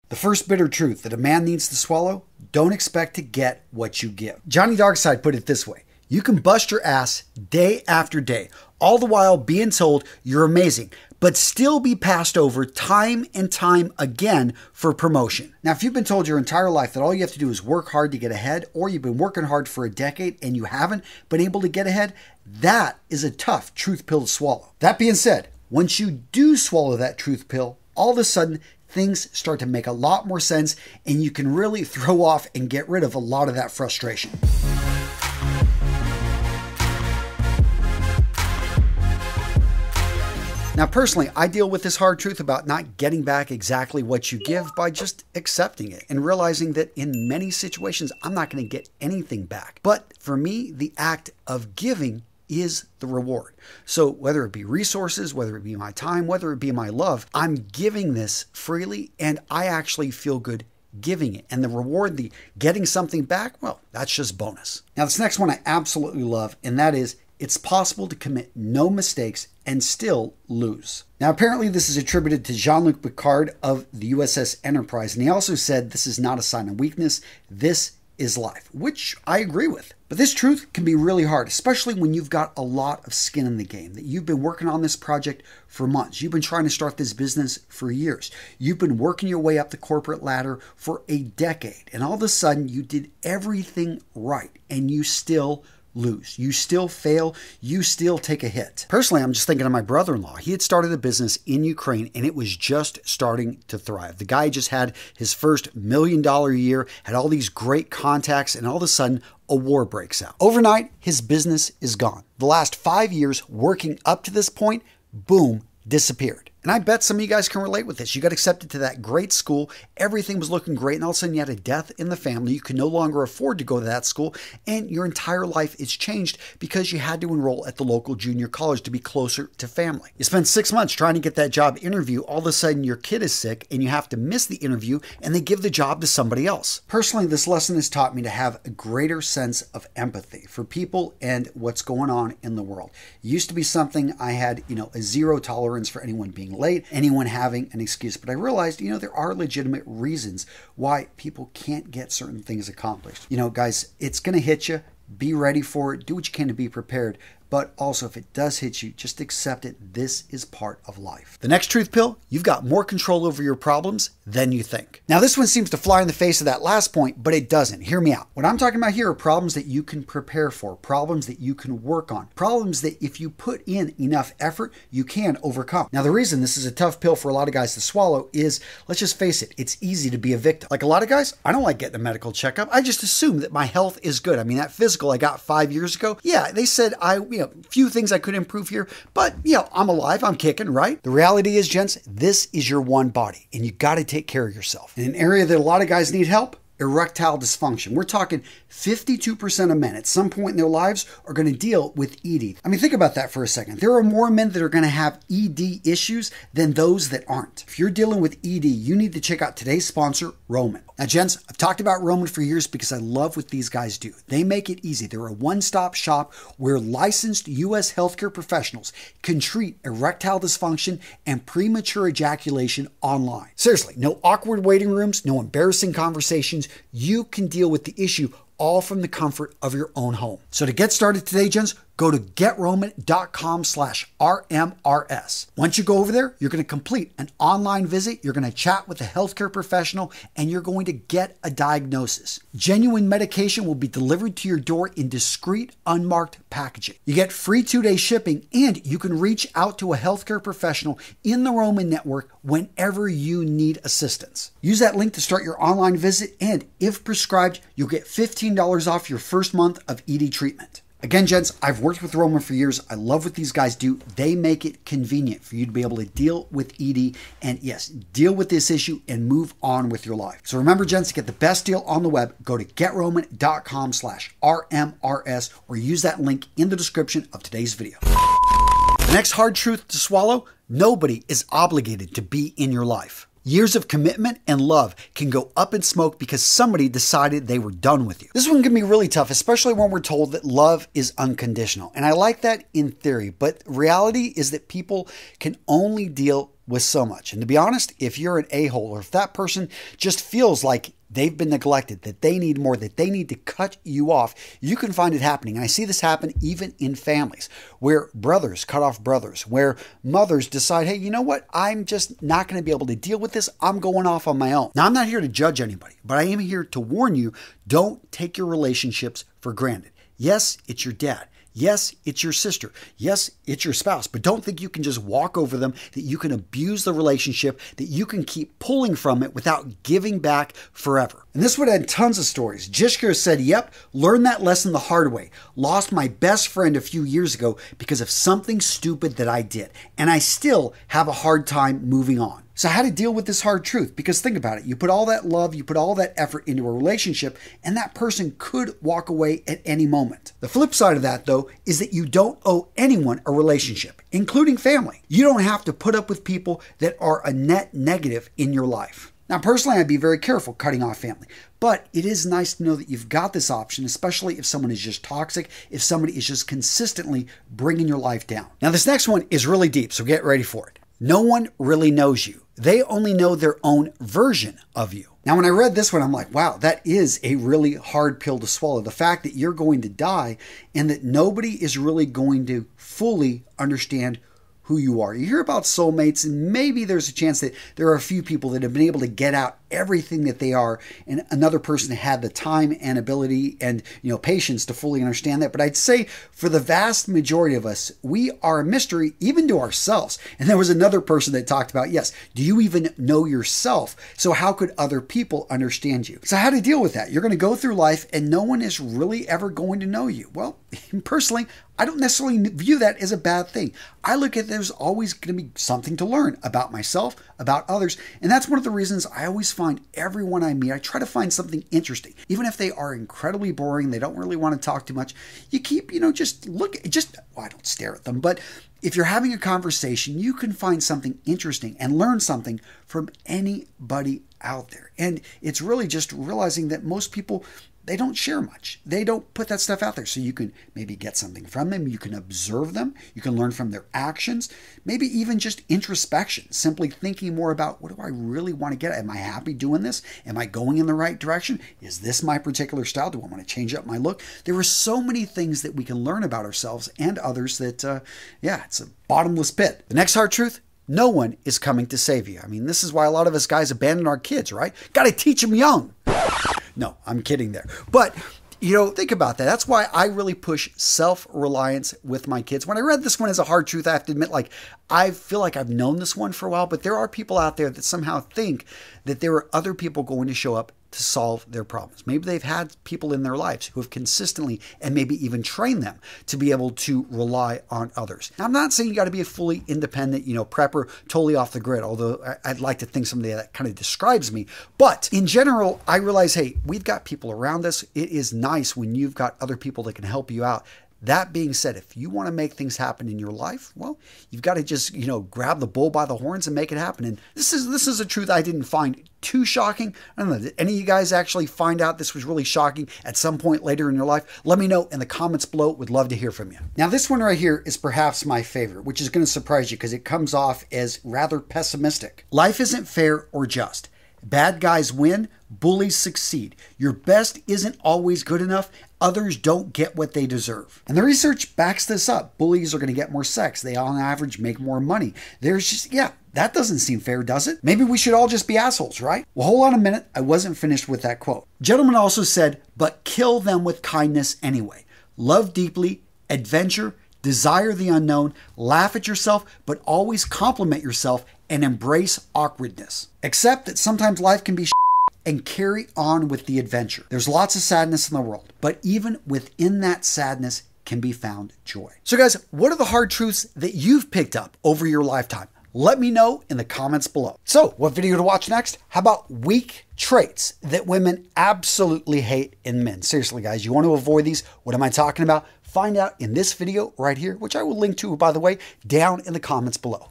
The first bitter truth that a man needs to swallow: don't expect to get what you give. Johnny Darkside put it this way: you can bust your ass day after day, all the while being told you're amazing, but still be passed over time and time again for promotion. Now, if you've been told your entire life that all you have to do is work hard to get ahead, or you've been working hard for a decade and you haven't been able to get ahead, that is a tough truth pill to swallow. That being said, once you do swallow that truth pill, all of a sudden things start to make a lot more sense and you can really throw off and get rid of a lot of that frustration. Now, personally, I deal with this hard truth about not getting back exactly what you give by just accepting it and realizing that in many situations, I'm not going to get anything back. But for me, the act of giving is the reward. So whether it be resources, whether it be my time, whether it be my love, I'm giving this freely and I actually feel good giving it. And the reward, the getting something back, well, that's just bonus. Now, this next one I absolutely love, and that is: it's possible to commit no mistakes and still lose. Now, apparently this is attributed to Jean-Luc Picard of the USS Enterprise, and he also said this is not a sign of weakness, this is life, which I agree with. But this truth can be really hard, especially when you've got a lot of skin in the game, that you've been working on this project for months. You've been trying to start this business for years. You've been working your way up the corporate ladder for a decade, and all of a sudden you did everything right and you still lose. You still fail. You still take a hit. Personally, I'm just thinking of my brother-in-law. He had started a business in Ukraine and it was just starting to thrive. The guy just had his first $1 million year, had all these great contacts, and all of a sudden a war breaks out. Overnight, his business is gone. The last 5 years working up to this point, boom, disappeared. And I bet some of you guys can relate with this. You got accepted to that great school. Everything was looking great. And all of a sudden you had a death in the family. You could no longer afford to go to that school. And your entire life is changed because you had to enroll at the local junior college to be closer to family. You spend 6 months trying to get that job interview. All of a sudden your kid is sick and you have to miss the interview and they give the job to somebody else. Personally, this lesson has taught me to have a greater sense of empathy for people and what's going on in the world. It used to be something I had, a zero tolerance for anyone being late, anyone having an excuse. But I realized, there are legitimate reasons why people can't get certain things accomplished. Guys, it's going to hit you. Be ready for it. Do what you can to be prepared. But also, if it does hit you, just accept it. This is part of life. The next truth pill: you've got more control over your problems than you think. Now, this one seems to fly in the face of that last point, but it doesn't. Hear me out. What I'm talking about here are problems that you can prepare for, problems that you can work on, problems that if you put in enough effort, you can overcome. Now, the reason this is a tough pill for a lot of guys to swallow is, let's just face it, it's easy to be a victim. Like a lot of guys, I don't like getting a medical checkup. I just assume that my health is good. I mean, that physical I got 5 years ago, yeah, they said few things I could improve here, but I'm alive, I'm kicking, right? The reality is, gents, this is your one body and you got to take care of yourself. In an area that a lot of guys need help: erectile dysfunction. We're talking 52% of men at some point in their lives are going to deal with ED. I mean, think about that for a second. There are more men that are going to have ED issues than those that aren't. If you're dealing with ED, you need to check out today's sponsor, Roman. Now, gents, I've talked about Roman for years because I love what these guys do. They make it easy. They're a one-stop shop where licensed U.S. healthcare professionals can treat erectile dysfunction and premature ejaculation online. Seriously, no awkward waiting rooms, no embarrassing conversations. You can deal with the issue all from the comfort of your own home. So to get started today, gents, go to getroman.com/RMRS. Once you go over there, you're going to complete an online visit. You're going to chat with a healthcare professional and you're going to get a diagnosis. Genuine medication will be delivered to your door in discreet, unmarked packaging. You get free 2-day shipping and you can reach out to a healthcare professional in the Roman network whenever you need assistance. Use that link to start your online visit, and if prescribed, you'll get $15 off your first month of ED treatment. Again, gents, I've worked with Roman for years. I love what these guys do. They make it convenient for you to be able to deal with ED and, yes, deal with this issue and move on with your life. So remember, gents, to get the best deal on the web, go to getroman.com/RMRS or use that link in the description of today's video. The next hard truth to swallow: nobody is obligated to be in your life. Years of commitment and love can go up in smoke because somebody decided they were done with you. This one can be really tough, especially when we're told that love is unconditional. And I like that in theory, but reality is that people can only deal with so much. And to be honest, if you're an a-hole or if that person just feels like they've been neglected, that they need more, that they need to cut you off, you can find it happening. And I see this happen even in families where brothers cut off brothers, where mothers decide, hey, you know what? I'm just not going to be able to deal with this. I'm going off on my own. Now, I'm not here to judge anybody, but I am here to warn you, don't take your relationships for granted. Yes, it's your dad. Yes, it's your sister. Yes, it's your spouse. But don't think you can just walk over them, that you can abuse the relationship, that you can keep pulling from it without giving back forever. And this would had tons of stories. Jishka said, yep, learned that lesson the hard way. Lost my best friend a few years ago because of something stupid that I did. And I still have a hard time moving on. So how to deal with this hard truth? Because think about it. You put all that love, you put all that effort into a relationship, and that person could walk away at any moment. The flip side of that, though, is that you don't owe anyone a relationship, including family. You don't have to put up with people that are a net negative in your life. Now, personally, I'd be very careful cutting off family, but it is nice to know that you've got this option, especially if someone is just toxic, if somebody is just consistently bringing your life down. Now, this next one is really deep, so get ready for it. No one really knows you. They only know their own version of you. Now, when I read this one, I'm like, wow, that is a really hard pill to swallow. The fact that you're going to die and that nobody is really going to fully understand who you are. You hear about soulmates, and maybe there's a chance that there are a few people that have been able to get out everything that they are, and another person had the time and ability and patience to fully understand that. But I'd say for the vast majority of us, we are a mystery even to ourselves. And there was another person that talked about, yes, do you even know yourself? So how could other people understand you? So how to deal with that? You're going to go through life and no one is really ever going to know you. Well, personally, I don't necessarily view that as a bad thing. I look at there's always going to be something to learn about myself, about others. And that's one of the reasons I always find everyone I meet, I try to find something interesting. Even if they are incredibly boring, they don't really want to talk too much, you keep, I don't stare at them, but if you're having a conversation, you can find something interesting and learn something from anybody out there. And it's really just realizing that most people, they don't share much. They don't put that stuff out there. So you can maybe get something from them. You can observe them. You can learn from their actions. Maybe even just introspection, simply thinking more about, what do I really want to get at? Am I happy doing this? Am I going in the right direction? Is this my particular style? Do I want to change up my look? There are so many things that we can learn about ourselves and others that, it's a bottomless pit. The next hard truth, no one is coming to save you. I mean, this is why a lot of us guys abandon our kids, right? Got to teach them young. No, I'm kidding there. But, think about that. That's why I really push self-reliance with my kids. When I read this one as a hard truth, I have to admit, I feel like I've known this one for a while, but there are people out there that somehow think that there are other people going to show up to solve their problems. Maybe they've had people in their lives who have consistently and maybe even trained them to be able to rely on others. Now, I'm not saying you got to be a fully independent, prepper, totally off the grid, although I'd like to think someday that kind of describes me. But in general, I realize, hey, we've got people around us. It is nice when you've got other people that can help you out. That being said, if you want to make things happen in your life, well, you've got to just, grab the bull by the horns and make it happen. And this is a truth I didn't find too shocking. I don't know, did any of you guys actually find out this was really shocking at some point later in your life? Let me know in the comments below. Would love to hear from you. Now, this one right here is perhaps my favorite, which is going to surprise you because it comes off as rather pessimistic. Life isn't fair or just. Bad guys win, bullies succeed. Your best isn't always good enough. Others don't get what they deserve. And the research backs this up. Bullies are going to get more sex. They on average make more money. That doesn't seem fair, does it? Maybe we should all just be assholes, right? Well, hold on a minute. I wasn't finished with that quote. Gentleman also said, but kill them with kindness anyway. Love deeply, adventure, desire the unknown, laugh at yourself, but always compliment yourself and embrace awkwardness. Accept that sometimes life can be and carry on with the adventure. There's lots of sadness in the world, but even within that sadness can be found joy. So guys, what are the hard truths that you've picked up over your lifetime? Let me know in the comments below. So what video to watch next? How about weak traits that women absolutely hate in men? Seriously guys, you want to avoid these? What am I talking about? Find out in this video right here, which I will link to, by the way, down in the comments below.